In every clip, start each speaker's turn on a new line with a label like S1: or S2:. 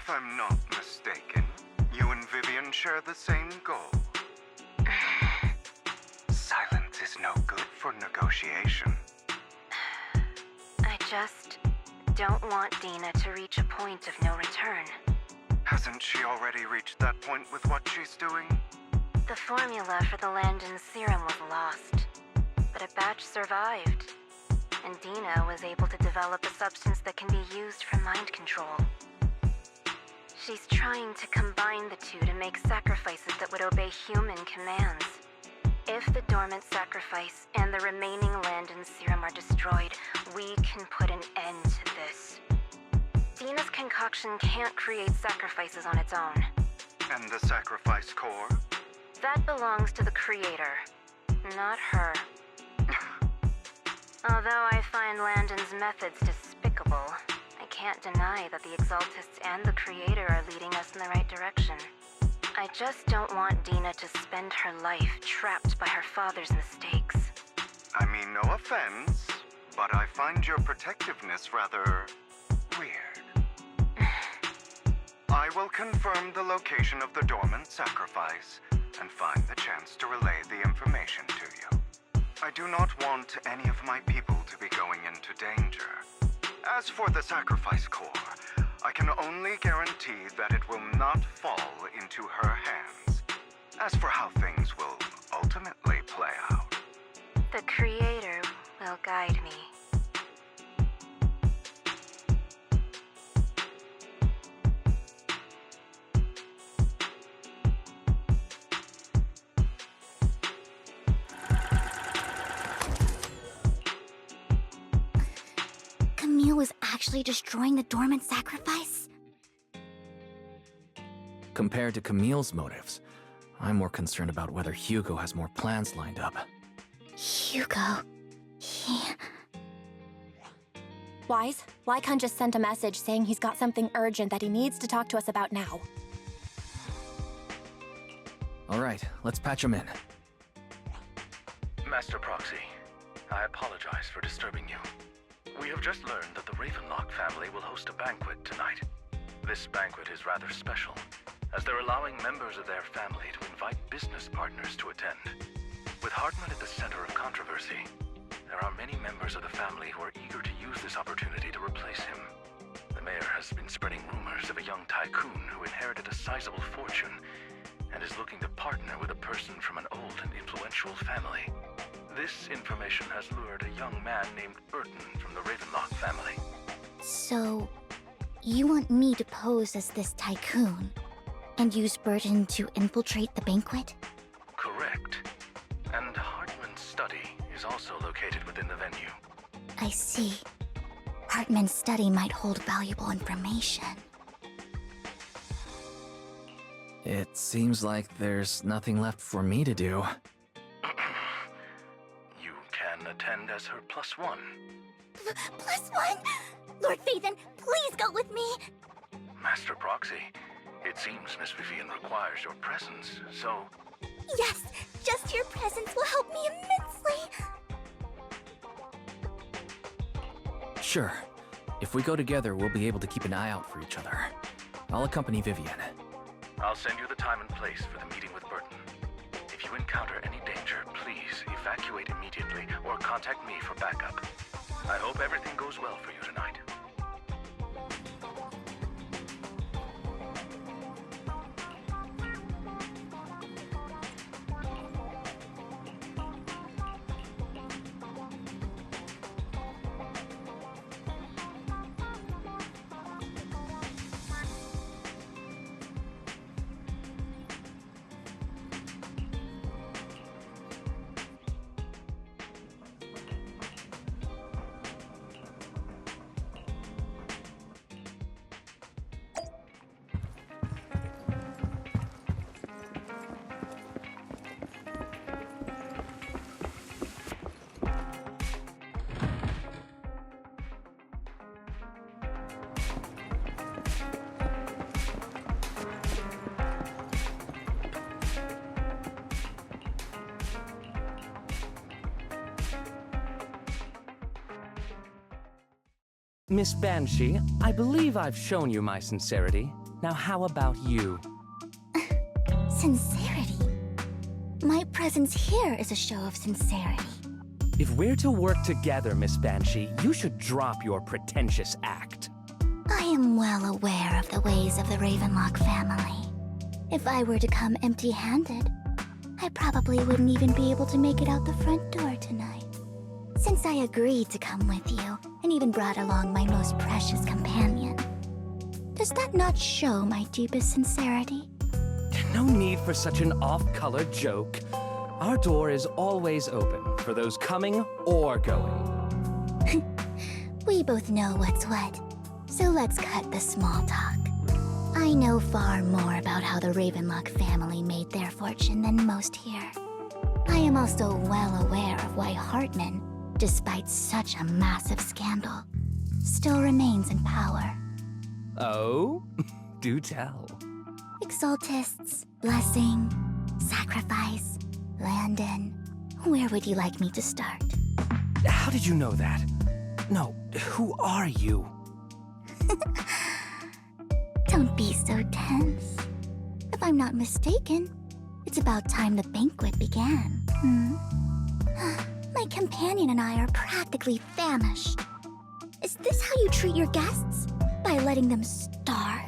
S1: If I'm not mistaken, you and Vivian share the same goal. Silence is no good for negotiation.
S2: I just don't want Dina to reach a point of no return.
S1: Hasn't she already reached that point with what she's doing?
S2: The formula for the Landon serum was lost, but a batch survived, and Dina was able to develop a substance that can be used for mind control. She's trying to combine the two to make sacrifices that would obey human commands. If the dormant sacrifice and the remaining Landon serum are destroyed, we can put an end to this. Dina's concoction can't create sacrifices on its own.
S1: And the sacrifice core?
S2: That belongs to the creator, not her. Although I find Landon's methods despicable, I can't deny that the Exaltists and the creator are leading us in the right direction. I just don't want Dina to spend her life trapped by her father's mistakes.
S1: I mean, no offense, but I find your protectiveness rather weird. I will confirm the location of the dormant sacrifice and find the chance to relay the information to you. I do not want any of my people to be going into danger. As for the sacrifice core, I can only guarantee that it will not fall into her hands. As for how things will ultimately play out,
S2: the creator will guide me.
S3: Camille was actually destroying the dormant sacrifice?
S4: Compared to Camille's motives, I'm more concerned about whether Hugo has more plans lined up.
S3: Hugo...
S5: Wise, Lycon just sent a message saying he's got something urgent that he needs to talk to us about now.
S4: Alright, let's patch him in.
S6: Master Proxy, I apologize for disturbing you. We have just learned that the Ravenlock family will host a banquet tonight. This banquet is rather special, as they're allowing members of their family to invite business partners to attend. With Hartman at the center of controversy, there are many members of the family who are eager to use this opportunity to replace him. The mayor has been spreading rumors of a young tycoon who inherited a sizable fortune and is looking to partner with a person from an old and influential family. This information has lured a young man named Burton from the Ravenlock family.
S3: So, you want me to pose as this tycoon and use Burton to infiltrate the banquet?
S6: Correct. And Hartman's study is also located within the venue.
S3: I see. Hartman's study might hold valuable information.
S4: It seems like there's nothing left for me to do.
S6: You can attend as her +1.
S3: +1? Lord Phaethon, please go with me!
S6: Master Proxy, it seems Miss Vivian requires your presence, so...
S3: Yes, just your presence will help me immensely!
S4: Sure. If we go together, we'll be able to keep an eye out for each other. I'll accompany Vivian.
S6: I'll send you the time and place for the meeting with Burton. If you encounter any danger, please evacuate immediately or contact me for backup. I hope everything goes well for you tonight.
S7: Miss Banshee, I believe I've shown you my sincerity. Now how about you?
S3: Sincerity? My presence here is a show of sincerity.
S7: If we're to work together, Miss Banshee, you should drop your pretentious act.
S3: I am well aware of the ways of the Ravenlock family. If I were to come empty-handed, I probably wouldn't even be able to make it out the front door tonight. Since I agreed to come with you, and even brought along my most precious companion, does that not show my deepest sincerity?
S7: No need for such an off-color joke. Our door is always open for those coming or going.
S3: We both know what's what, so let's cut the small talk. I know far more about how the Ravenlock family made their fortune than most here. I am also well aware of why Hartman, despite such a massive scandal, still remains in power.
S7: Oh? Do tell.
S3: Exaltists, blessing, sacrifice, Landon. Where would you like me to start?
S7: How did you know that? No, who are you?
S3: Don't be so tense. If I'm not mistaken, it's about time the banquet began. My companion and I are practically famished. Is this how you treat your guests? By letting them starve?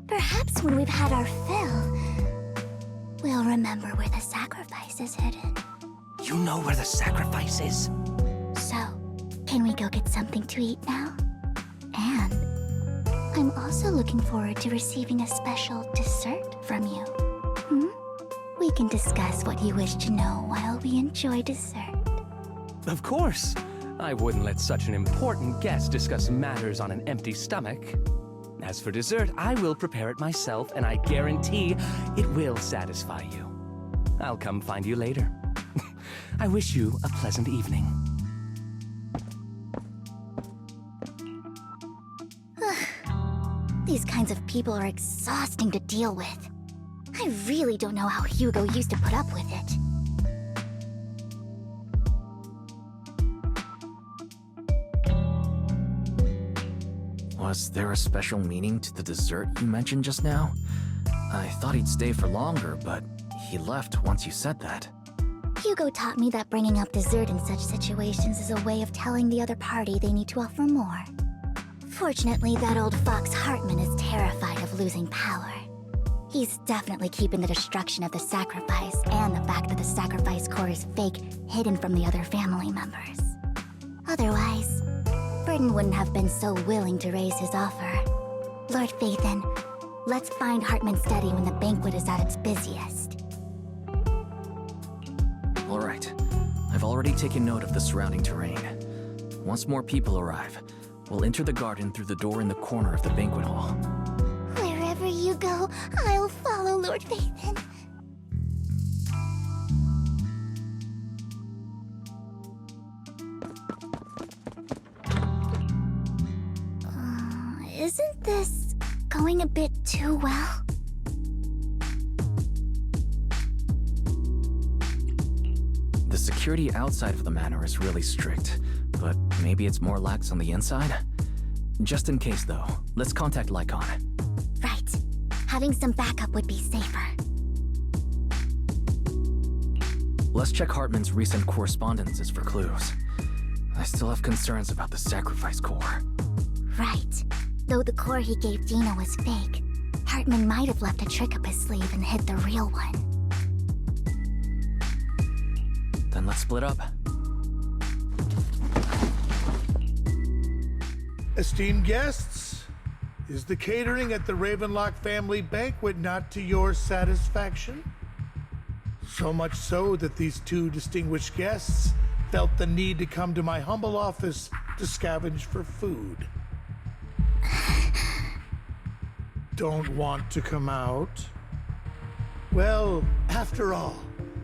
S3: Perhaps when we've had our fill, we'll remember where the sacrifice is hidden.
S7: You know where the sacrifice is?
S3: So, can we go get something to eat now? And I'm also looking forward to receiving a special dessert from you. We can discuss what you wish to know while we enjoy dessert.
S7: Of course. I wouldn't let such an important guest discuss matters on an empty stomach. As for dessert, I will prepare it myself, and I guarantee it will satisfy you. I'll come find you later. I wish you a pleasant evening.
S3: These kinds of people are exhausting to deal with. I really don't know how Hugo used to put up with it.
S4: Was there a special meaning to the dessert you mentioned just now? I thought he'd stay for longer, but he left once you said that.
S3: Hugo taught me that bringing up dessert in such situations is a way of telling the other party they need to offer more. Fortunately, that old fox Hartman is terrified of losing power. He's definitely keeping the destruction of the sacrifice and the fact that the sacrifice core is fake hidden from the other family members. Otherwise, Burton wouldn't have been so willing to raise his offer. Lord Phaethon, let's find Hartman's study when the banquet is at its busiest.
S4: All right. I've already taken note of the surrounding terrain. Once more people arrive, we'll enter the garden through the door in the corner of the banquet hall.
S3: Wherever you go, I'll follow, Lord Phaethon. Isn't this going a bit too well?
S4: The security outside of the manor is really strict, but maybe it's more lax on the inside? Just in case, though, let's contact Lycon.
S3: Right. Having some backup would be safer.
S4: Let's check Hartman's recent correspondences for clues. I still have concerns about the sacrifice core.
S3: Right. Though the core he gave Dina was fake, Hartman might have left a trick up his sleeve and hid the real one.
S4: Then let's split up.
S8: Esteemed guests, is the catering at the Ravenlock family banquet not to your satisfaction? So much so that these two distinguished guests felt the need to come to my humble office to scavenge for food. Don't want to come out? Well, after all,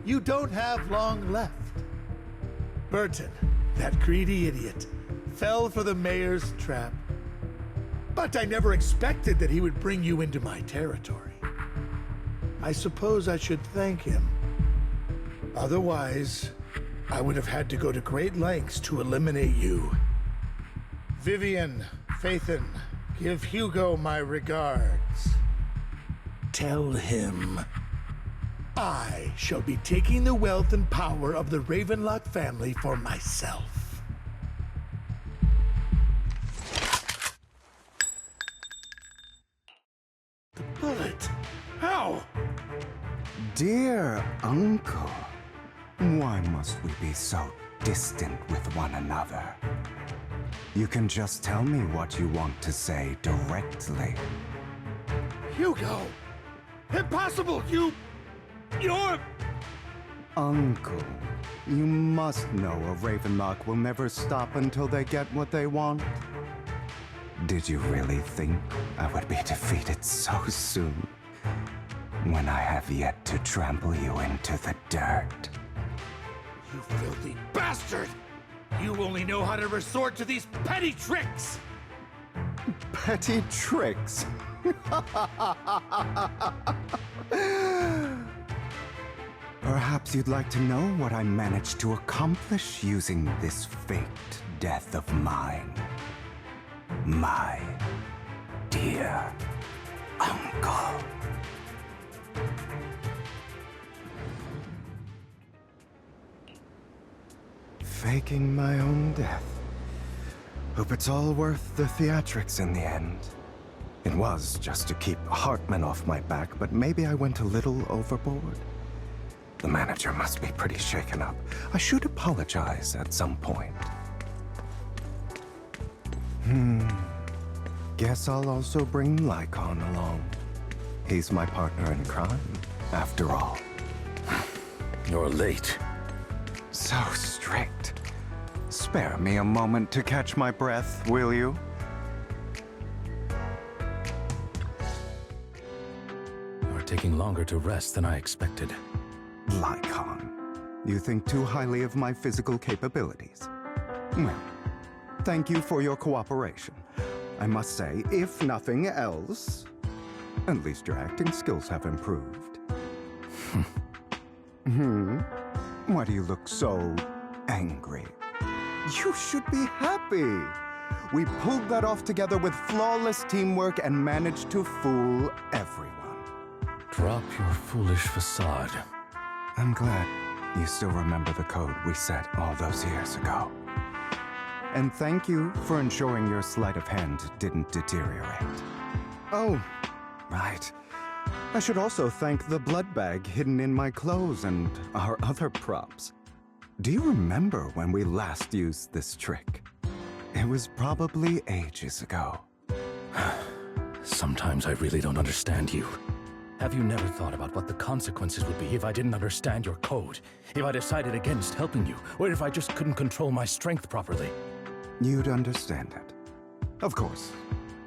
S8: you don't have long left. Burton, that greedy idiot, fell for the mayor's trap. But I never expected that he would bring you into my territory. I suppose I should thank him. Otherwise, I would have had to go to great lengths to eliminate you. Vivian, Phaethon, Give Hugo my regards. Tell him I shall be taking the wealth and power of the Ravenlock family for myself. The bullet? How?
S9: Dear Uncle, why must we be so distant with one another? You can just tell me what you want to say directly.
S8: Hugo! Impossible! You're...
S9: Uncle, you must know a Ravenlock will never stop until they get what they want. Did you really think I would be defeated so soon, when I have yet to trample you into the dirt?
S8: You filthy bastard! You only know how to resort to these petty tricks!
S9: Petty tricks? Perhaps you'd like to know what I managed to accomplish using this faked death of mine. My dear Uncle. Faking my own death. Hope it's all worth the theatrics in the end. It was just to keep Hartman off my back, but maybe I went a little overboard. The manager must be pretty shaken up. I should apologize at some point. Guess I'll also bring Lycon along. He's my partner in crime, after all.
S6: You're late.
S9: So strict. Spare me a moment to catch my breath, will you?
S6: You're taking longer to rest than I expected.
S9: Lycon, you think too highly of my physical capabilities. Well, thank you for your cooperation. I must say, if nothing else, at least your acting skills have improved. Why do you look so angry? You should be happy. We pulled that off together with flawless teamwork and managed to fool everyone.
S6: Drop your foolish facade.
S9: I'm glad you still remember the code we set all those years ago. And thank you for ensuring your sleight of hand didn't deteriorate. Oh, right. I should also thank the blood bag hidden in my clothes and our other props. Do you remember when we last used this trick? It was probably ages ago.
S6: Sometimes I really don't understand you. Have you never thought about what the consequences would be if I didn't understand your code? If I decided against helping you? Or if I just couldn't control my strength properly?
S9: You'd understand it. Of course,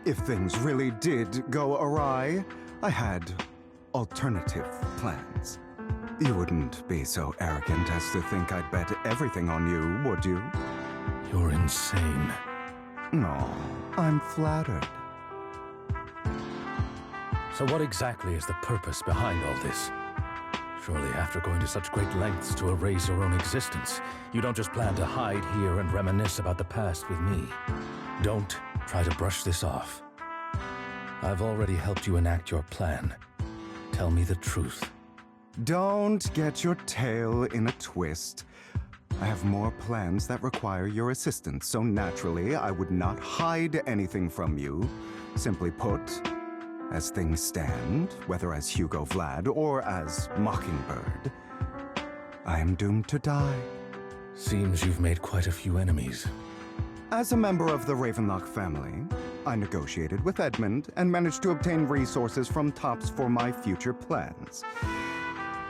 S9: if things really did go awry, I had alternative plans. You wouldn't be so arrogant as to think I'd bet everything on you, would you?
S6: You're insane.
S9: No, I'm flattered.
S6: So what exactly is the purpose behind all this? Surely after going to such great lengths to erase your own existence, you don't just plan to hide here and reminisce about the past with me. Don't try to brush this off. I've already helped you enact your plan. Tell me the truth.
S9: Don't get your tail in a twist. I have more plans that require your assistance, so naturally I would not hide anything from you. Simply put, as things stand, whether as Hugo Vlad or as Mockingbird, I am doomed to die.
S6: Seems you've made quite a few enemies.
S9: As a member of the Ravenlock family, I negotiated with Edmund and managed to obtain resources from Tops for my future plans.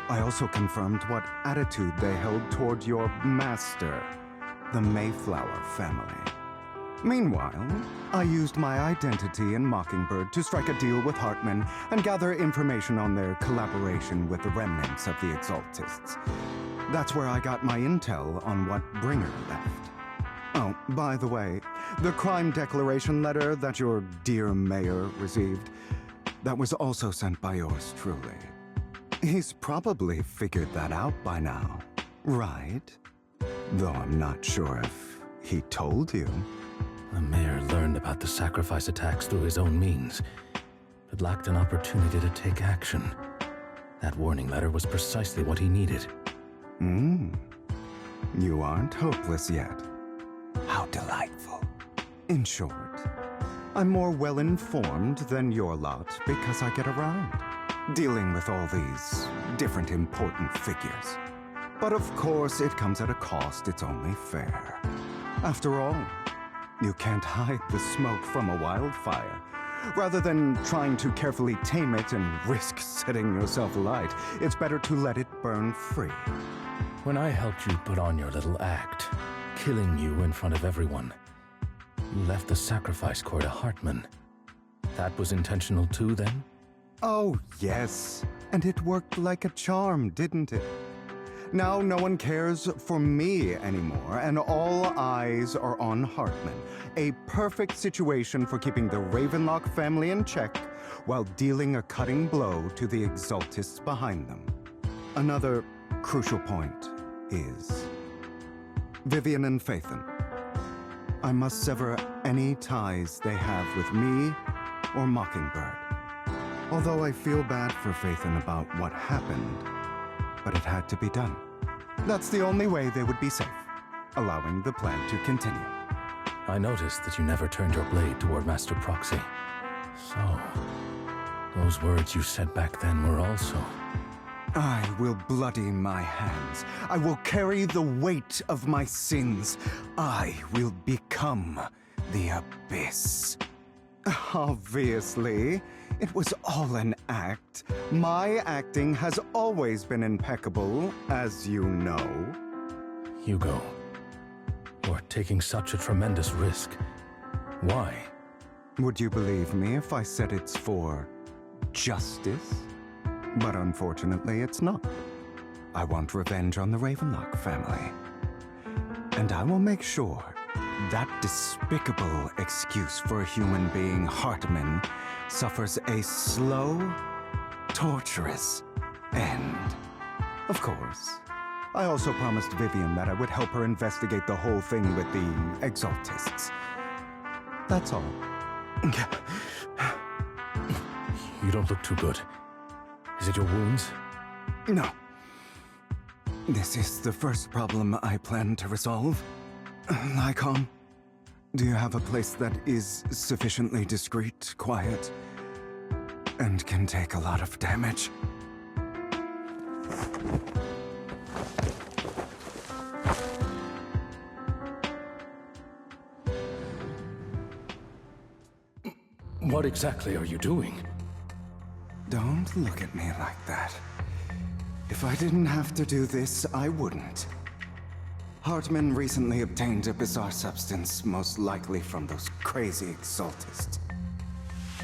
S9: I also confirmed what attitude they held toward your master, the Mayflower family. Meanwhile, I used my identity in Mockingbird to strike a deal with Hartman and gather information on their collaboration with the remnants of the Exaltists. That's where I got my intel on what Bringer left. Oh, by the way, the crime declaration letter that your dear mayor received, that was also sent by yours truly. He's probably figured that out by now, right? Though I'm not sure if he told you.
S6: The mayor learned about the sacrifice attacks through his own means, but lacked an opportunity to take action. That warning letter was precisely what he needed.
S9: You aren't hopeless yet. How delightful. In short, I'm more well-informed than your lot because I get around, dealing with all these different important figures. But of course, it comes at a cost. It's only fair. After all, you can't hide the smoke from a wildfire. Rather than trying to carefully tame it and risk setting yourself alight, it's better to let it burn free.
S6: When I helped you put on your little act, killing you in front of everyone, you left the sacrifice core to Hartman. That was intentional too, then?
S9: Oh, yes. And it worked like a charm, didn't it? Now no one cares for me anymore, and all eyes are on Hartman. A perfect situation for keeping the Ravenlock family in check while dealing a cutting blow to the Exaltists behind them. Another crucial point is Vivian and Phaethon. I must sever any ties they have with me or Mockingbird. Although I feel bad for Phaethon about what happened, but it had to be done. That's the only way they would be safe, allowing the plan to continue.
S6: I noticed that you never turned your blade toward Master Proxy. So, those words you said back then were also...
S9: I will bloody my hands. I will carry the weight of my sins. I will become the Abyss. Obviously, it was all an act. My acting has always been impeccable, as you know.
S6: Hugo, you're taking such a tremendous risk. Why?
S9: Would you believe me if I said it's for justice? But unfortunately, it's not. I want revenge on the Ravenlock family. And I will make sure that despicable excuse for a human being, Hartman, suffers a slow, torturous end. Of course. I also promised Vivian that I would help her investigate the whole thing with the Exaltists. That's all.
S6: You don't look too good. Is it your wounds?
S9: No. This is the first problem I plan to resolve. Lycon, do you have a place that is sufficiently discreet, quiet, and can take a lot of damage?
S6: What exactly are you doing?
S9: Don't look at me like that. If I didn't have to do this, I wouldn't. Hartman recently obtained a bizarre substance, most likely from those crazy Exaltists.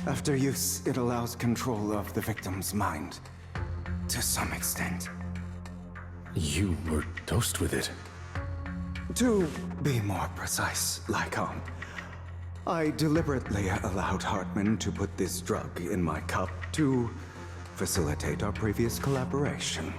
S9: After use, it allows control of the victim's mind. To some extent.
S6: You were dosed with it.
S9: To be more precise, Lycon, I deliberately allowed Hartman to put this drug in my cup to facilitate our previous collaboration.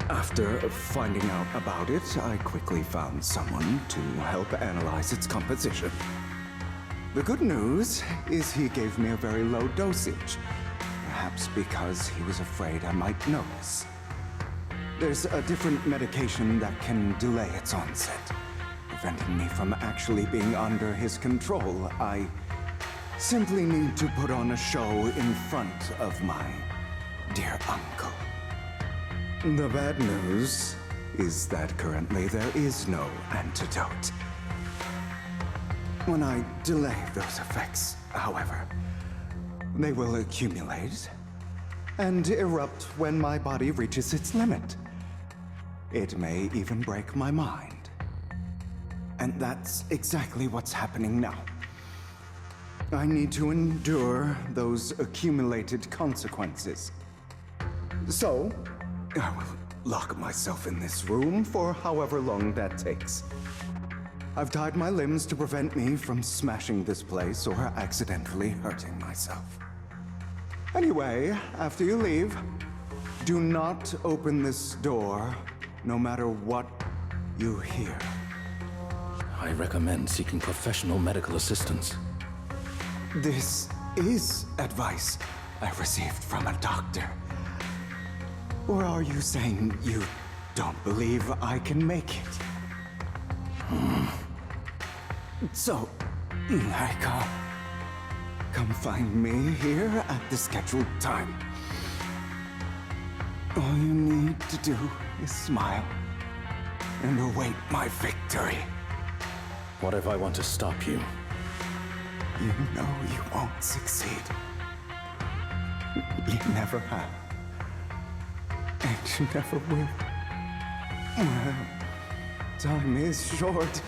S9: After finding out about it, I quickly found someone to help analyze its composition. The good news is he gave me a very low dosage, perhaps because he was afraid I might notice. There's a different medication that can delay its onset, preventing me from actually being under his control. I simply need to put on a show in front of my dear uncle. The bad news is that currently there is no antidote. When I delay those effects, however, they will accumulate and erupt when my body reaches its limit. It may even break my mind. And that's exactly what's happening now. I need to endure those accumulated consequences. So, I will lock myself in this room for however long that takes. I've tied my limbs to prevent me from smashing this place or accidentally hurting myself. Anyway, after you leave, do not open this door, no matter what you hear.
S6: I recommend seeking professional medical assistance.
S9: This is advice I received from a doctor. Or are you saying you don't believe I can make it? So, come find me here at the scheduled time. All you need to do is smile and await my victory.
S6: What if I want to stop you?
S9: You know you won't succeed. You never have. And you never will. Well, time is short.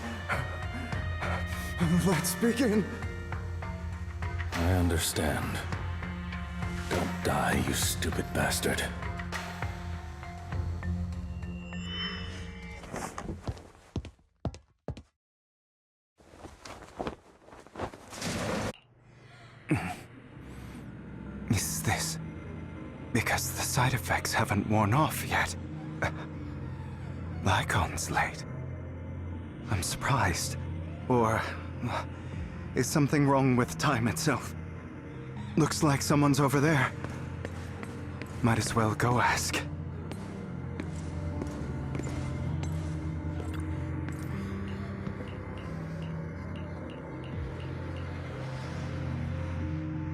S9: Let's begin.
S6: I understand. Don't die, you stupid bastard.
S9: Is this because the side effects haven't worn off yet? Lycon's late. I'm surprised. Or is something wrong with time itself? Looks like someone's over there. Might as well go ask.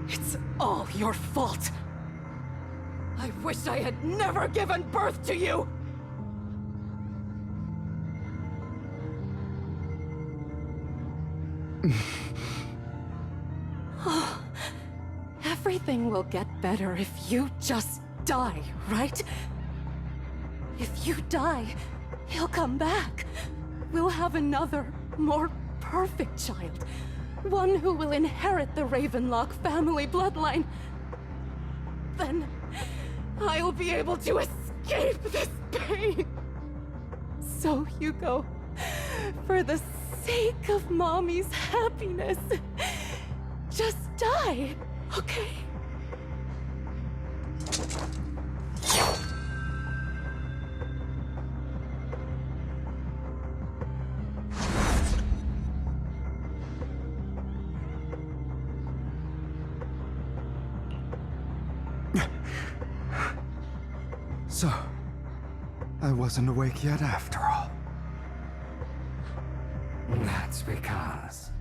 S10: It's all your fault. I wish I had never given birth to you! Everything will get better if you just die, right? If you die, he'll come back. We'll have another, more perfect child. One who will inherit the Ravenlock family bloodline. Then I'll be able to escape this pain. So, Hugo, for the sake of Mommy's happiness, just die, okay?
S9: So, I wasn't awake yet after all.
S11: That's because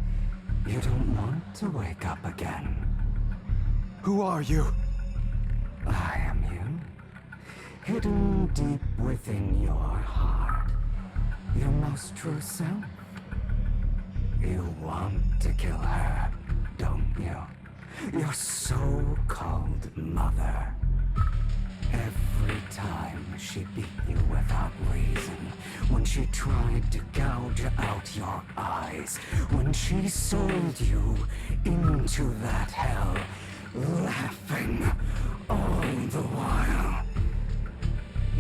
S11: you don't want to wake up again.
S9: Who are you?
S11: I am you. Hidden deep within your heart. Your most true self. You want to kill her, don't you? Your so-called mother. Every time she beat you without reason, when she tried to gouge out your eyes, when she sold you into that hell, laughing all the while.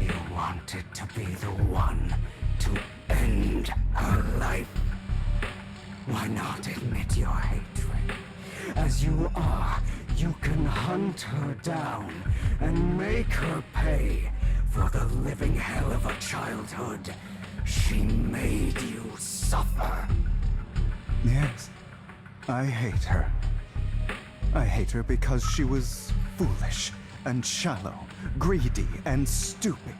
S11: You wanted to be the one to end her life. Why not admit your hatred? As you are, you can hunt her down and make her pay for the living hell of a childhood she made you suffer.
S9: Yes, I hate her. I hate her because she was foolish and shallow, greedy and stupid.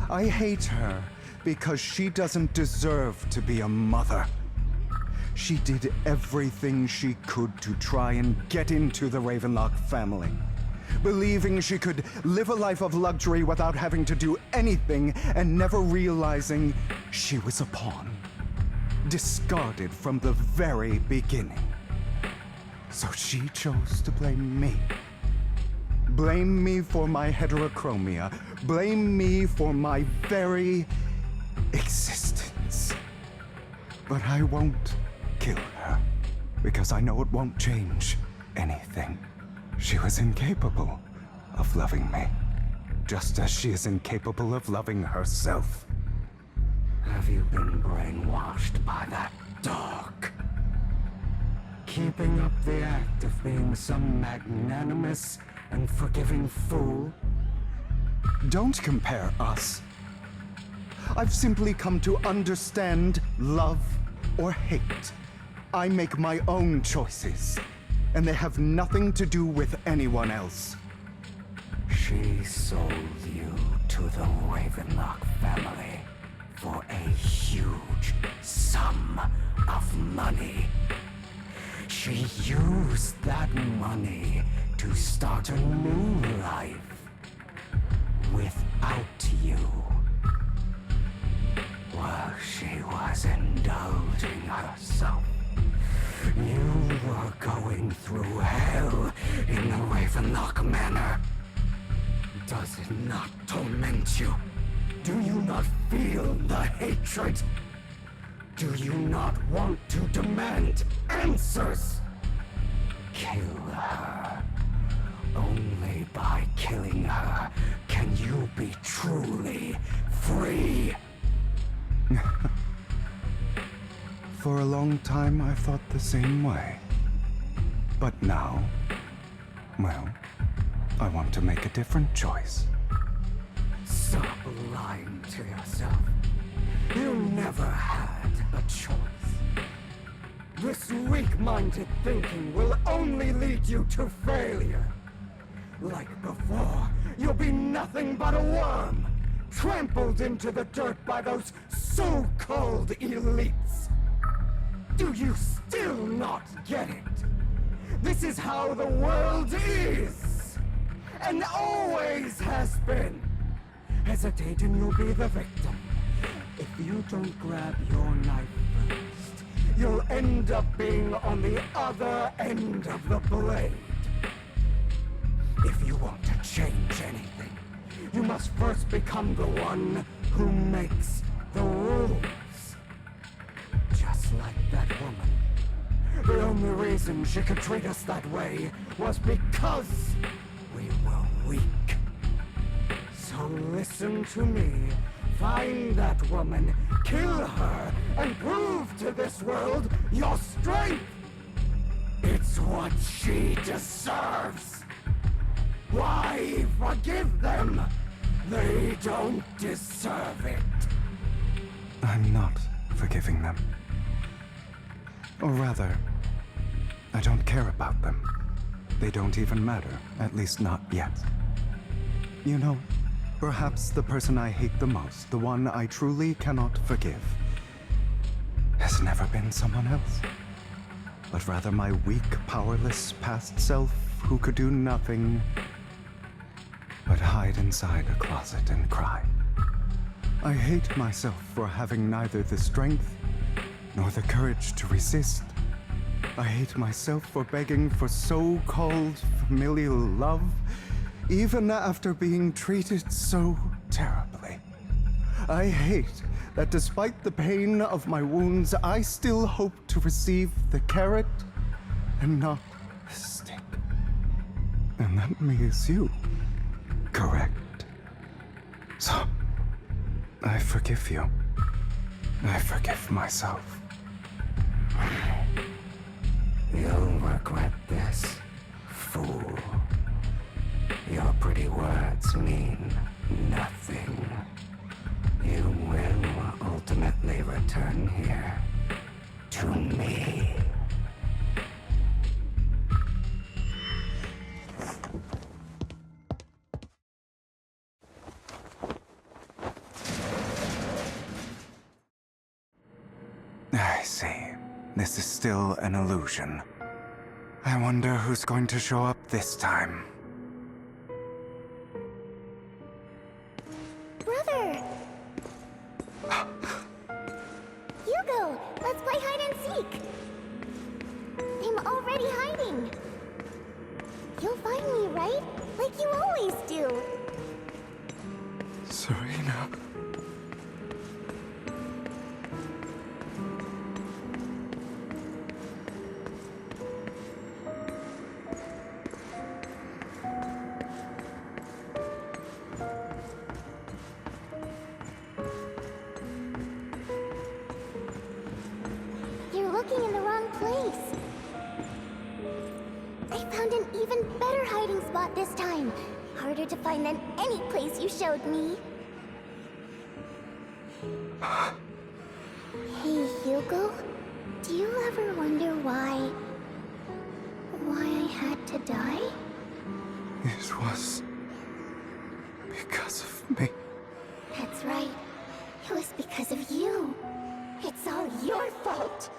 S9: I hate her because she doesn't deserve to be a mother. She did everything she could to try and get into the Ravenlock family, believing she could live a life of luxury without having to do anything and never realizing she was a pawn, discarded from the very beginning. So she chose to blame me. Blame me for my heterochromia. Blame me for my very existence. But I won't kill her, because I know it won't change anything. She was incapable of loving me. just as she is incapable of loving herself.
S11: Have you been brainwashed by that dog? Keeping up the act of being some magnanimous and forgiving fool?
S9: Don't compare us. I've simply come to understand love or hate. I make my own choices, and they have nothing to do with anyone else.
S11: She sold you to the Ravenlock family for a huge sum of money. She used that money to start a new life without you. While she was indulging herself, you were going through hell in the Ravenlock Manor. Does it not torment you? Do you not feel the hatred? Do you not want to demand answers? Kill her. Only by killing her can you be truly free.
S9: For a long time, I thought the same way. But now, well, I want to make a different choice.
S11: Stop lying to yourself. You never had a choice. This weak-minded thinking will only lead you to failure. Like before, you'll be nothing but a worm, trampled into the dirt by those so-called elites. Do you still not get it? This is how the world is, and always has been. Hesitate and you'll be the victim. If you don't grab your knife first, you'll end up being on the other end of the blade. If you want to change anything, you must first become the one who makes the rules. Just like that woman. The only reason she could treat us that way was because we were weak. So listen to me. Find that woman, kill her, and prove to this world your strength! It's what she deserves! Why forgive them? They don't deserve it.
S9: I'm not forgiving them. Or rather, I don't care about them. They don't even matter, at least not yet. You know, perhaps the person I hate the most, the one I truly cannot forgive, has never been someone else, but rather my weak, powerless past self who could do nothing but hide inside a closet and cry. I hate myself for having neither the strength nor the courage to resist. I hate myself for begging for so-called familial love, even after being treated so terribly. I hate that despite the pain of my wounds, I still hope to receive the carrot and not the stick. And that means you, correct? So, I forgive you. I forgive myself.
S11: You'll regret this, fool. Your pretty words mean nothing. You will ultimately return here to me.
S9: I see. This is still an illusion. I wonder who's going to show up this time.
S3: Brother! Hugo, let's play hide and seek! I'm already hiding! You'll find me, right? Like you always do!
S9: Serena.
S3: even better hiding spot this time. Harder to find than any place you showed me. Hey, Hugo. Do you ever wonder why I had to die?
S9: It was because of me.
S3: That's right. It was because of you. It's all your fault.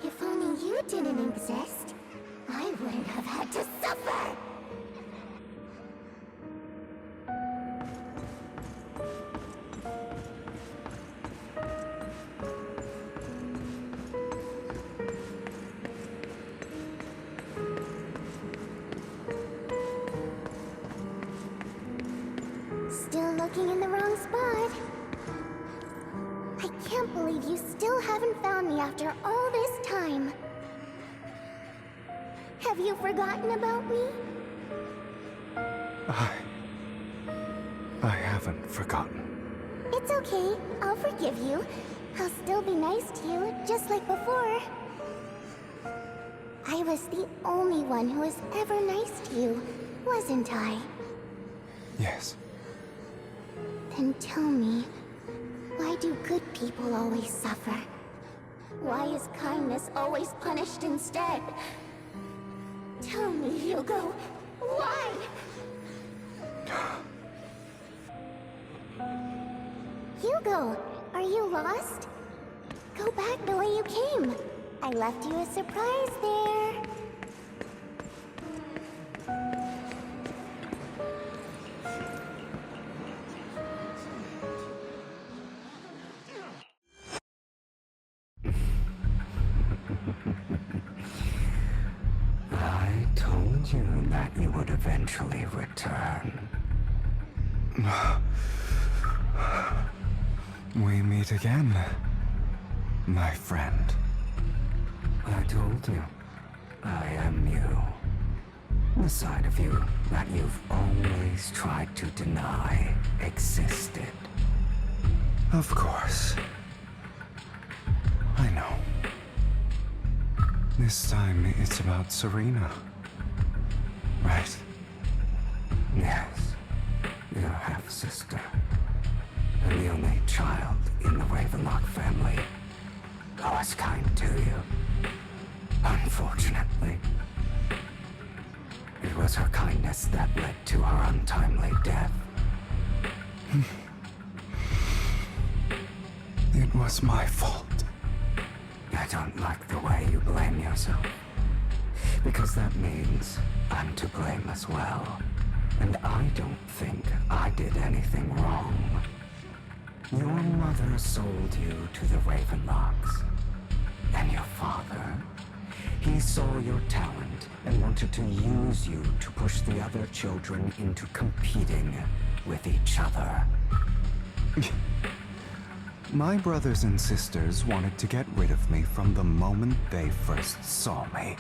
S3: If only you didn't exist, I wouldn't have had to suffer. Still looking in the wrong spot. I can't believe you still haven't found me after all this time. Have you forgotten about me?
S9: I haven't forgotten.
S3: It's okay. I'll forgive you. I'll still be nice to you, just like before. I was the only one who was ever nice to you, wasn't I?
S9: Yes.
S3: Then tell me, why do good people always suffer? Why is kindness always punished instead? Tell me, Hugo, why? Hugo, are you lost? Go back the way you came. I left you a surprise there.
S11: I told you that you would eventually return.
S9: We meet again, my friend.
S11: I told you, I am you. The side of you that you've always tried to deny existed.
S9: Of course. I know. This time it's about Serena. Right?
S11: Yes, your half-sister. And the only child in the Ravenlock family who was kind to you. Unfortunately, it was her kindness that led to her untimely death.
S9: It was my fault.
S11: I don't like the way you blame yourself. Because that means I'm to blame as well. And I don't think I did anything wrong. Your mother sold you to the Ravenlocks. And your father, he saw your talent and wanted to use you to push the other children into competing with each other.
S9: My brothers and sisters wanted to get rid of me from the moment they first saw me.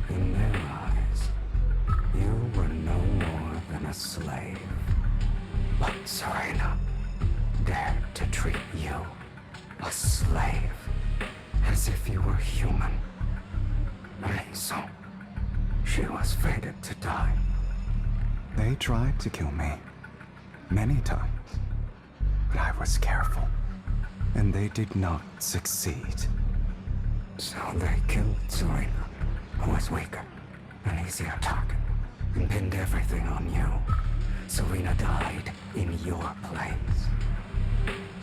S11: In their eyes, you were no more than a slave. But Serena dared to treat you, a slave, as if you were human. And so, she was fated to die.
S9: They tried to kill me many times, but I was careful, and they did not succeed.
S11: So they killed Serena, who was weaker, an easier target, and pinned everything on you. Serena died in your place.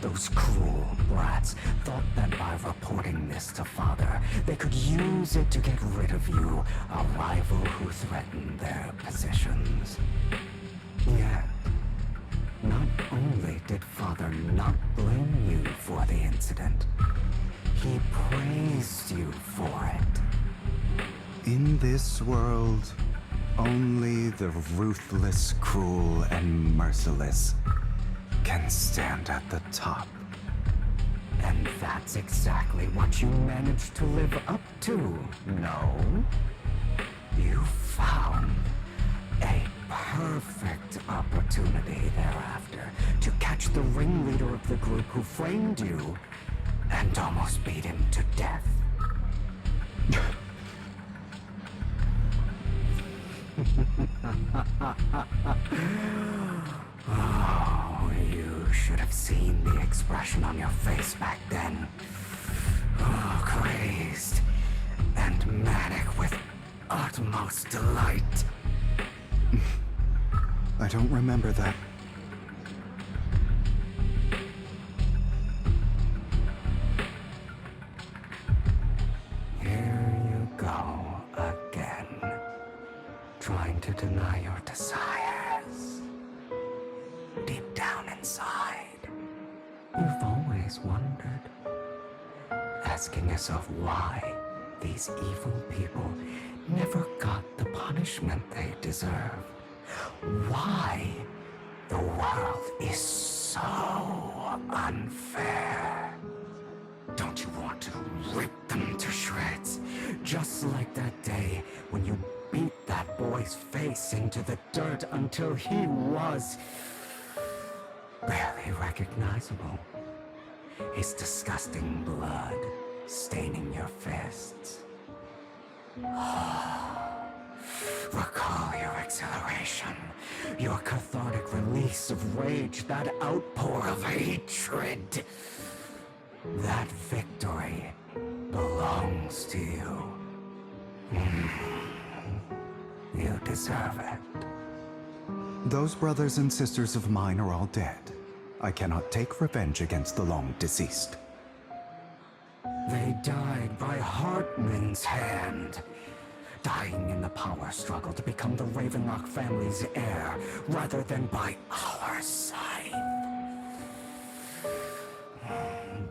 S11: Those cruel brats thought that by reporting this to Father, they could use it to get rid of you, a rival who threatened their positions. Yet, not only did Father not blame you for the incident, he praised you for it.
S9: In this world, only the ruthless, cruel, and merciless can stand at the top.
S11: And that's exactly what you managed to live up to, no? You found a perfect opportunity thereafter to catch the ringleader of the group who framed you and almost beat him to death. Oh, you should have seen the expression on your face back then. Oh, crazed and manic with utmost delight.
S9: I don't remember that.
S11: Here you go again, trying to deny your desires. Deep down inside, you've always wondered, asking yourself why these evil people never got the punishment they deserve. Why the world is so unfair. Don't you want to rip them to shreds? Just like that day when you beat that boy's face into the dirt until he was barely recognizable. His disgusting blood staining your fists. Recall your exhilaration, your cathartic release of rage, that outpour of hatred. That victory belongs to you. You deserve it.
S9: Those brothers and sisters of mine are all dead. I cannot take revenge against the long deceased.
S11: They died by Hartman's hand. Dying in the power struggle to become the Ravenlock family's heir, rather than by our side.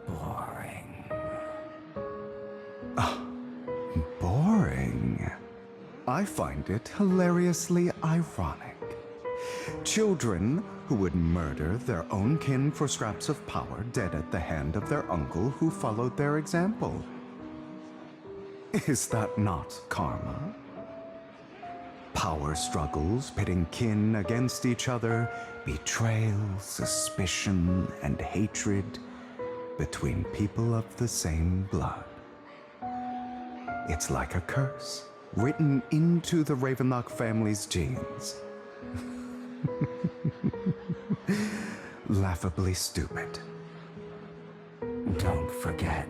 S11: Boring.
S9: Boring. I find it hilariously ironic. Children who would murder their own kin for scraps of power dead at the hand of their uncle who followed their example. Is that not karma? Power struggles pitting kin against each other, betrayal, suspicion, and hatred between people of the same blood. It's like a curse written into the Ravenlock family's genes. Laughably stupid.
S11: Don't forget,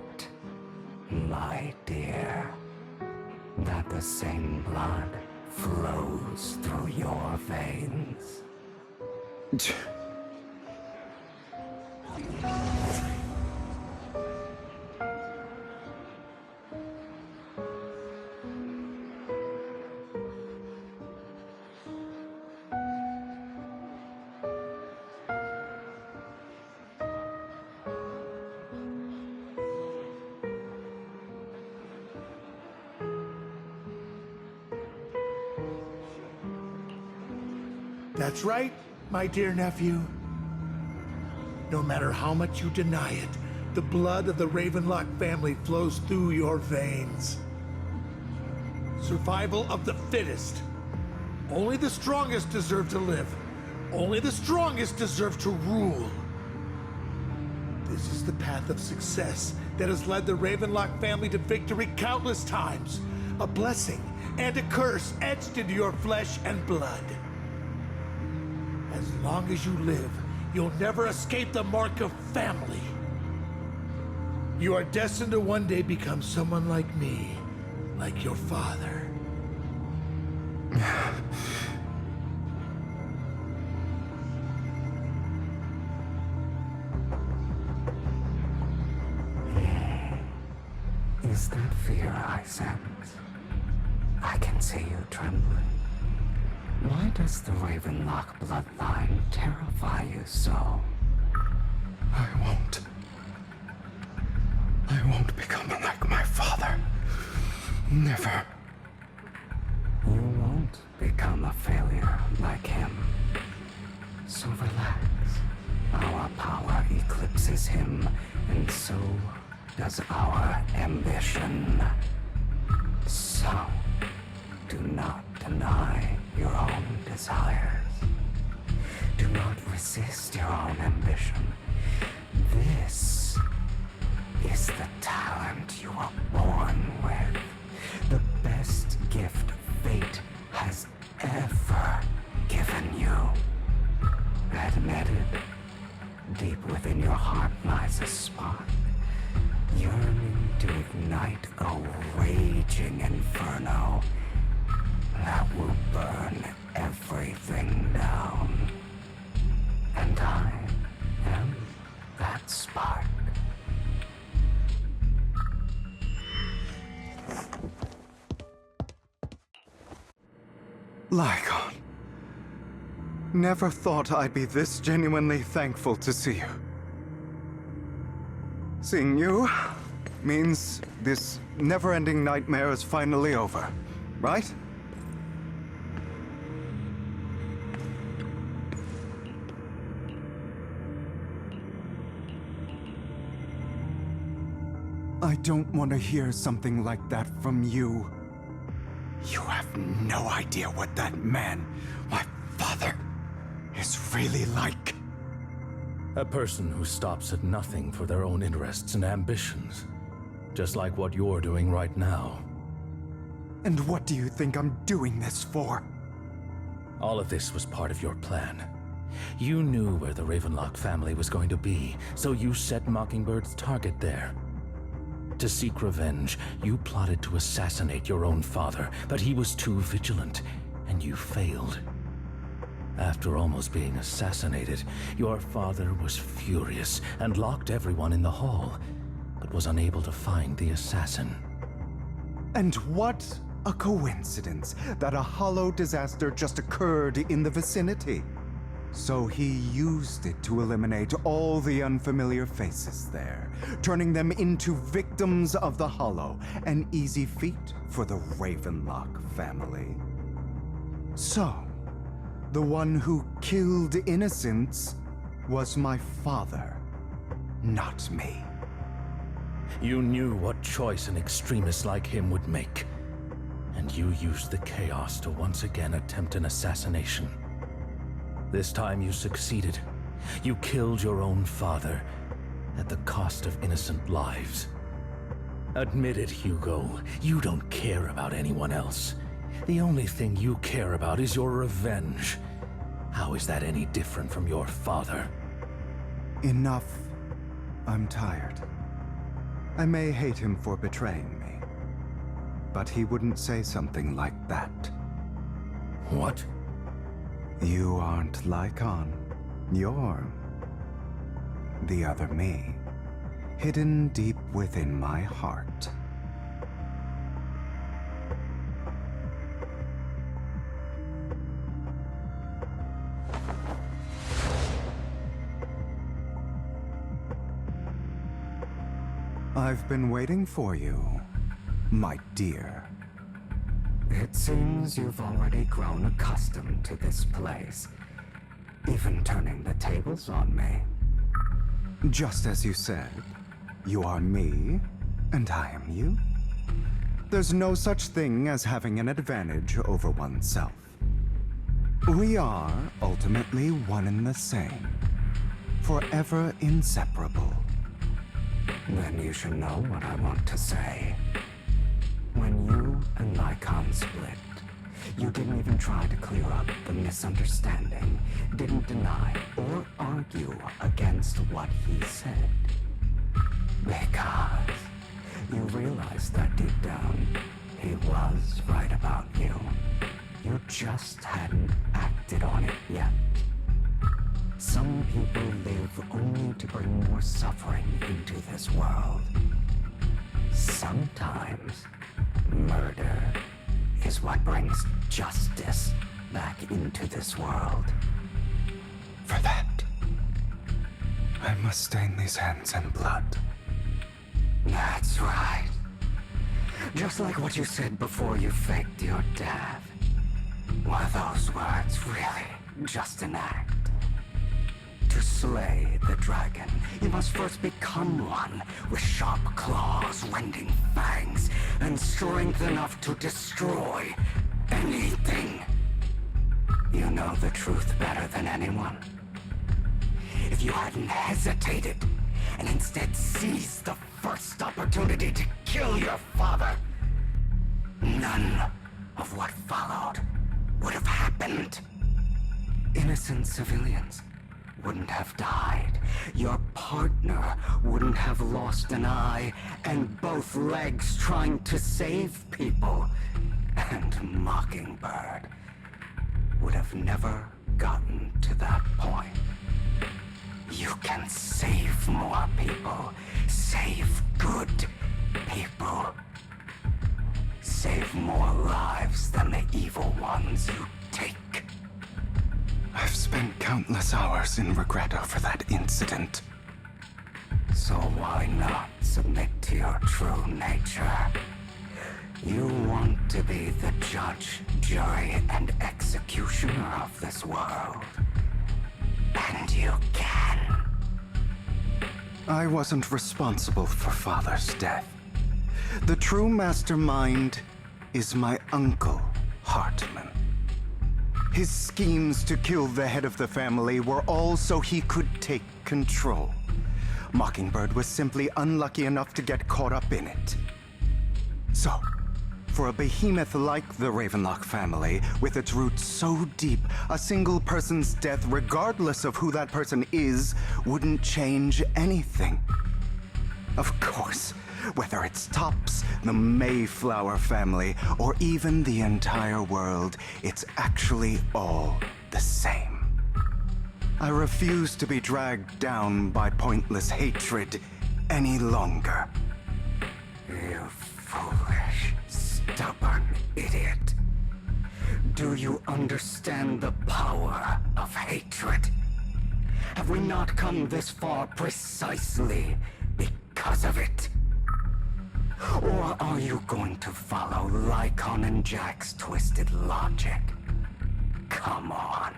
S11: my dear, that the same blood flows through your veins.
S8: That's right, my dear nephew. No matter how much you deny it, the blood of the Ravenlock family flows through your veins. Survival of the fittest. Only the strongest deserve to live. Only the strongest deserve to rule. This is the path of success that has led the Ravenlock family to victory countless times. A blessing and a curse etched into your flesh and blood. As long as you live, you'll never escape the mark of family. You are destined to one day become someone like me, like your father.
S11: Is that fear I sense? I can see you trembling. Why does the Ravenlock bloodline terrify you so?
S9: I won't become like my father. Never.
S11: You won't become a failure like him. So relax. Our power eclipses him, and so does our ambition. So, do not deny your own desires. Do not resist your own ambition. This is the talent you are born with. The best gift fate has ever deep within your heart lies a spark, yearning to ignite a raging inferno that will burn everything down. And I am that spark.
S9: Lygon. Never thought I'd be this genuinely thankful to see you. Seeing you means this never-ending nightmare is finally over, right? I don't want to hear something like that from you. You have no idea what that man, my father, is really like.
S7: A person who stops at nothing for their own interests and ambitions. Just like what you're doing right now.
S9: And what do you think I'm doing this for?
S7: All of this was part of your plan. You knew where the Ravenlock family was going to be, so you set Mockingbird's target there. To seek revenge, you plotted to assassinate your own father, but he was too vigilant, and you failed. After almost being assassinated, your father was furious and locked everyone in the hall, but was unable to find the assassin.
S9: And what a coincidence that a hollow disaster just occurred in the vicinity. So he used it to eliminate all the unfamiliar faces there, turning them into victims of the Hollow, an easy feat for the Ravenlock family. So, the one who killed innocents was my father, not me.
S7: You knew what choice an extremist like him would make, and you used the chaos to once again attempt an assassination. This time you succeeded. You killed your own father, at the cost of innocent lives. Admit it, Hugo. You don't care about anyone else. The only thing you care about is your revenge. How is that any different from your father?
S9: Enough. I'm tired. I may hate him for betraying me, but he wouldn't say something like that.
S7: What?
S9: You aren't Lygon. You're the other me, hidden deep within my heart. I've been waiting for you, my dear.
S11: It seems you've already grown accustomed to this place, even turning the tables on me.
S9: Just as you said, you are me, and I am you. There's no such thing as having an advantage over oneself. We are ultimately one and the same, forever inseparable.
S11: Then you should know what I want to say. When you and Lygon split, you didn't even try to clear up the misunderstanding, didn't deny or argue against what he said. Because you realized that deep down, he was right about you. You just hadn't acted on it yet. Some people live only to bring more suffering into this world. Sometimes, murder is what brings justice back into this world.
S9: For that, I must stain these hands in blood.
S11: That's right. Just like what you said before you faked your death. Were those words really just an act? To slay the dragon, you must first become one, with sharp claws, rending fangs, and strength enough to destroy anything. You know the truth better than anyone. If you hadn't hesitated, and instead seized the first opportunity to kill your father, none of what followed would have happened. Innocent civilians wouldn't have died. Your partner wouldn't have lost an eye and both legs trying to save people. And Mockingbird would have never gotten to that point. You can save more people. Save good people. Save more lives than the evil ones you take.
S9: I've spent countless hours in regret over that incident.
S11: So why not submit to your true nature? You want to be the judge, jury, and executioner of this world. And you can.
S9: I wasn't responsible for Father's death. The true mastermind is my uncle, Hartman. His schemes to kill the head of the family were all so he could take control. Mockingbird was simply unlucky enough to get caught up in it. So, for a behemoth like the Ravenlock family, with its roots so deep, a single person's death, regardless of who that person is, wouldn't change anything. Of course, whether it's Tops, the Mayflower family, or even the entire world, it's actually all the same. I refuse to be dragged down by pointless hatred any longer.
S11: You foolish, stubborn idiot. Do you understand the power of hatred? Have we not come this far precisely because of it? Or are you going to follow Lycon and Jack's twisted logic? Come on.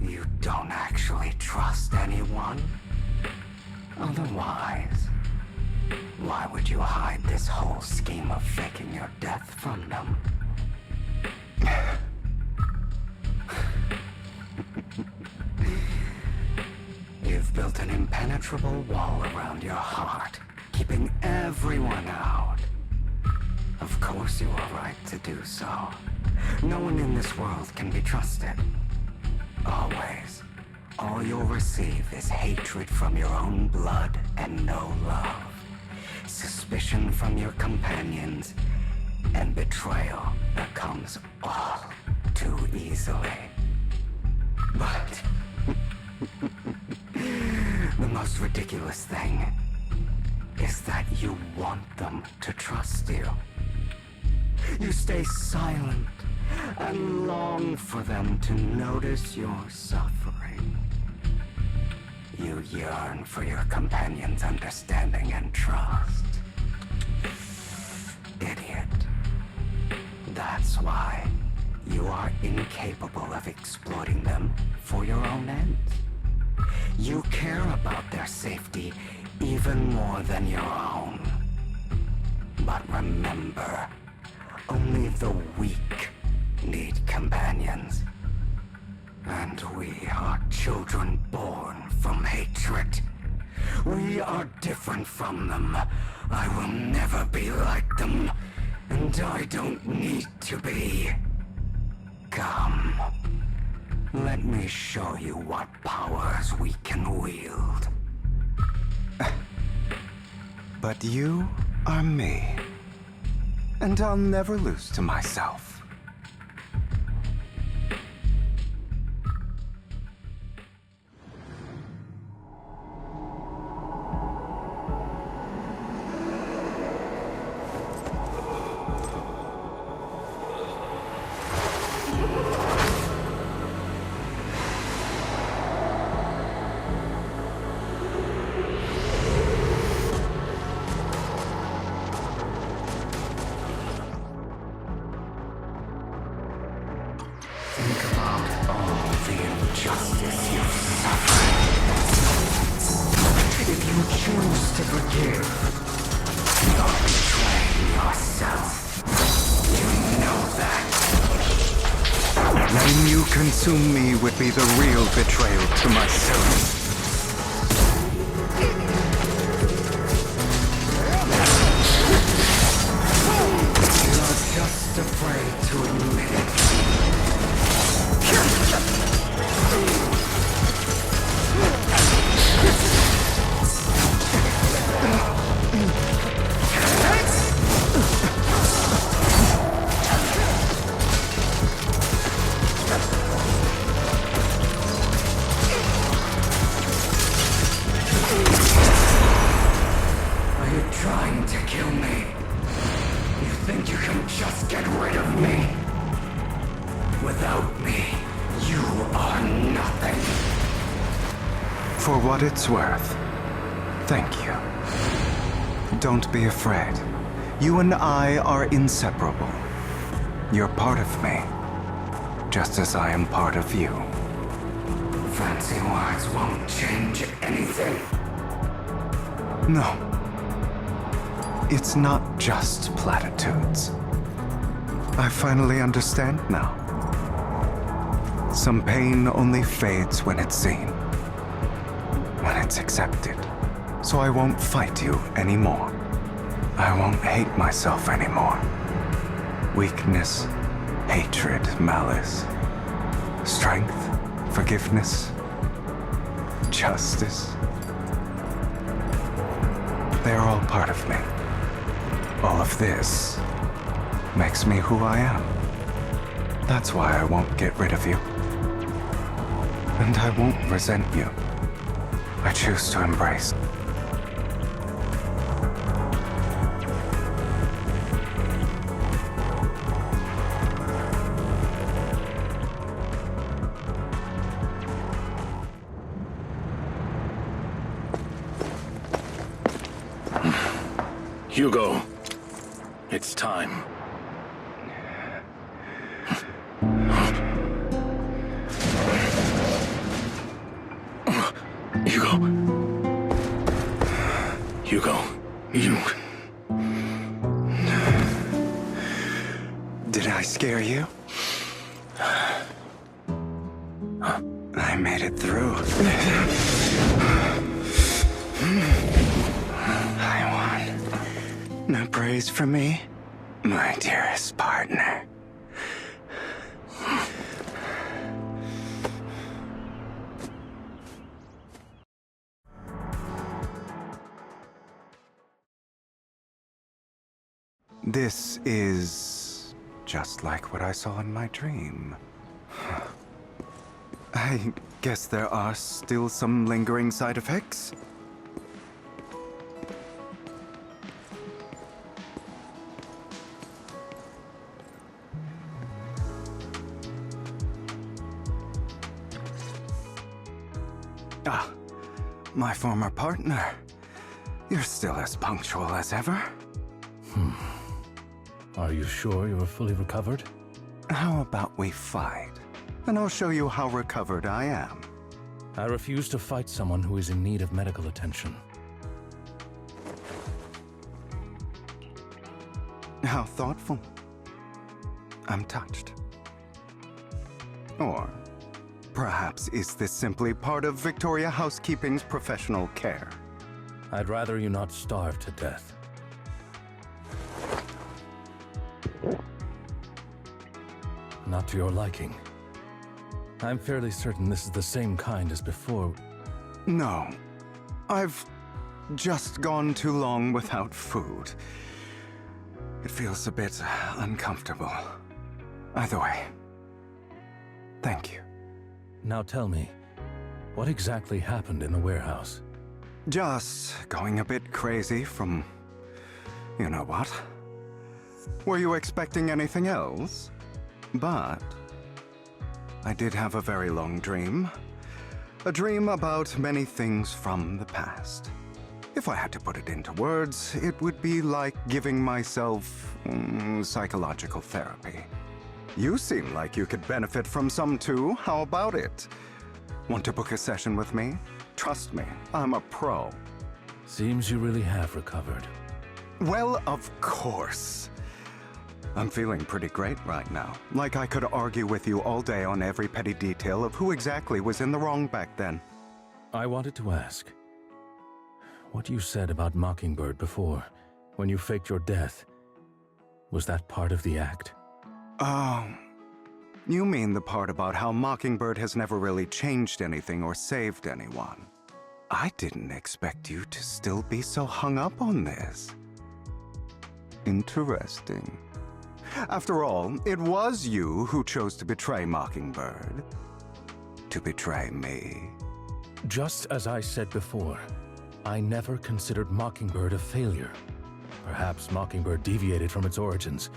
S11: You don't actually trust anyone? Otherwise, why would you hide this whole scheme of faking your death from them? You've built an impenetrable wall around your heart, keeping everyone out. Of course you are right to do so. No one in this world can be trusted. Always. All you'll receive is hatred from your own blood and no love. Suspicion from your companions, and betrayal that comes all too easily. But the most ridiculous thing is that you want them to trust you. You stay silent and long for them to notice your suffering. You yearn for your companion's understanding and trust. Idiot. That's why you are incapable of exploiting them for your own ends. You care about their safety even more than your own. But remember, only the weak need companions. And we are children born from hatred. We are different from them. I will never be like them, and I don't need to be. Come. Let me show you what powers we can wield.
S9: But you are me. And I'll never lose to myself.
S11: Think about all the injustice you've suffered. If you choose to forgive, you're betraying yourself. You know that.
S9: Letting you consume me would be the real betrayal to myself.
S11: You're just afraid to admit it. of me. Without me, you are nothing.
S9: For what it's worth, thank you. Don't be afraid. You and I are inseparable. You're part of me, just as I am part of you.
S11: Fancy words won't change anything.
S9: No. It's not just platitudes. I finally understand now. Some pain only fades when it's seen, when it's accepted. So I won't fight you anymore. I won't hate myself anymore. Weakness, hatred, malice, strength, forgiveness, justice. They're all part of me. All of this makes me who I am. That's why I won't get rid of you. And I won't resent you. I choose to embrace.
S6: Hugo, it's time. Hugo, you...
S9: Did I scare you? I made it through. I won. No praise for me, my dearest partner. This is just like what I saw in my dream. I guess there are still some lingering side effects. Ah, my former partner. You're still as punctual as ever.
S7: Are you sure you're fully recovered?
S9: How about we fight? And I'll show you how recovered I am.
S7: I refuse to fight someone who is in need of medical attention.
S9: How thoughtful. I'm touched. Or perhaps is this simply part of Victoria Housekeeping's professional care?
S7: I'd rather you not starve to death. Not to your liking. I'm fairly certain this is the same kind as before.
S9: No. I've just gone too long without food. It feels a bit uncomfortable. Either way, thank you.
S7: Now tell me, what exactly happened in the warehouse?
S9: Just going a bit crazy from... you know what? Were you expecting anything else? But I did have a very long dream. A dream about many things from the past. If I had to put it into words, it would be like giving myself psychological therapy. You seem like you could benefit from some too. How about it? Want to book a session with me? Trust me, I'm a pro.
S7: Seems you really have recovered.
S9: Well, of course. I'm feeling pretty great right now. Like I could argue with you all day on every petty detail of who exactly was in the wrong back then.
S7: I wanted to ask, what you said about Mockingbird before, when you faked your death, was that part of the act?
S9: Oh, you mean the part about how Mockingbird has never really changed anything or saved anyone. I didn't expect you to still be so hung up on this. Interesting. After all, it was you who chose to betray Mockingbird. To betray me.
S7: Just as I said before, I never considered Mockingbird a failure. Perhaps Mockingbird deviated from its origins,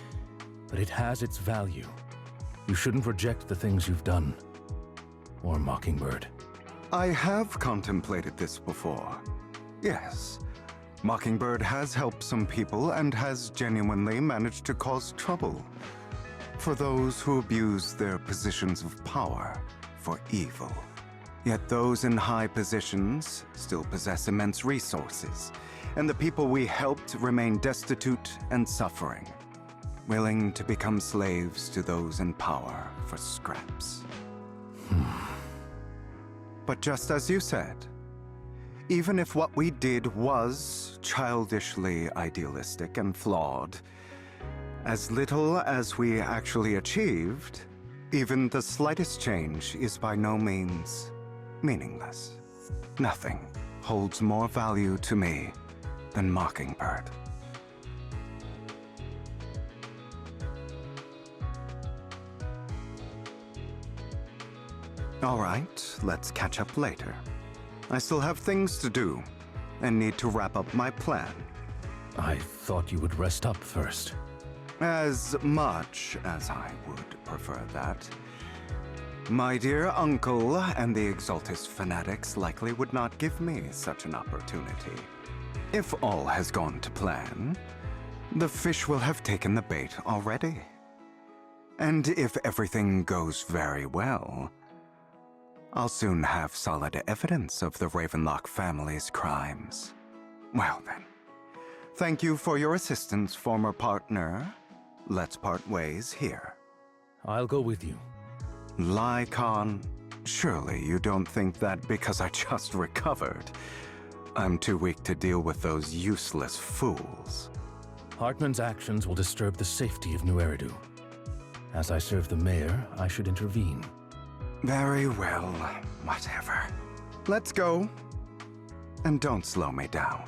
S6: but it has its value. You shouldn't reject the things you've done. Or Mockingbird.
S9: I have contemplated this before. Yes, Mockingbird has helped some people and has genuinely managed to cause trouble for those who abuse their positions of power for evil. Yet those in high positions still possess immense resources, and the people we helped remain destitute and suffering, willing to become slaves to those in power for scraps. But just as you said, even if what we did was childishly idealistic and flawed, as little as we actually achieved, even the slightest change is by no means meaningless. Nothing holds more value to me than Mockingbird. All right, let's catch up later. I still have things to do and need to wrap up my plan.
S6: I thought you would rest up first.
S9: As much as I would prefer that. My dear uncle and the Exaltus fanatics likely would not give me such an opportunity. If all has gone to plan, the fish will have taken the bait already. And if everything goes very well, I'll soon have solid evidence of the Ravenlock family's crimes. Well then, thank you for your assistance, former partner. Let's part ways here.
S6: I'll go with you.
S9: Lycon, surely you don't think that because I just recovered, I'm too weak to deal with those useless fools.
S6: Hartman's actions will disturb the safety of New Eridu. As I serve the mayor, I should intervene.
S9: Very well, whatever. Let's go. And don't slow me down.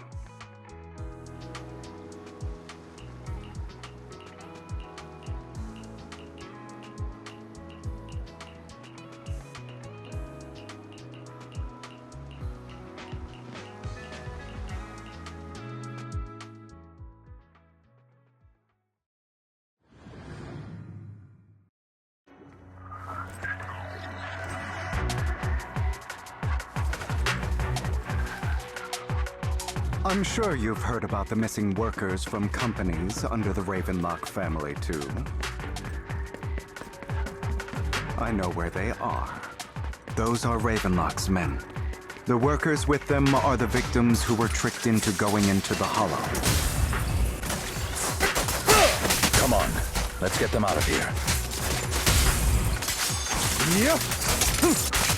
S9: I'm sure you've heard about the missing workers from companies under the Ravenlock family, too. I know where they are. Those are Ravenlock's men. The workers with them are the victims who were tricked into going into the Hollow.
S6: Come on, let's get them out of here.
S8: Yep.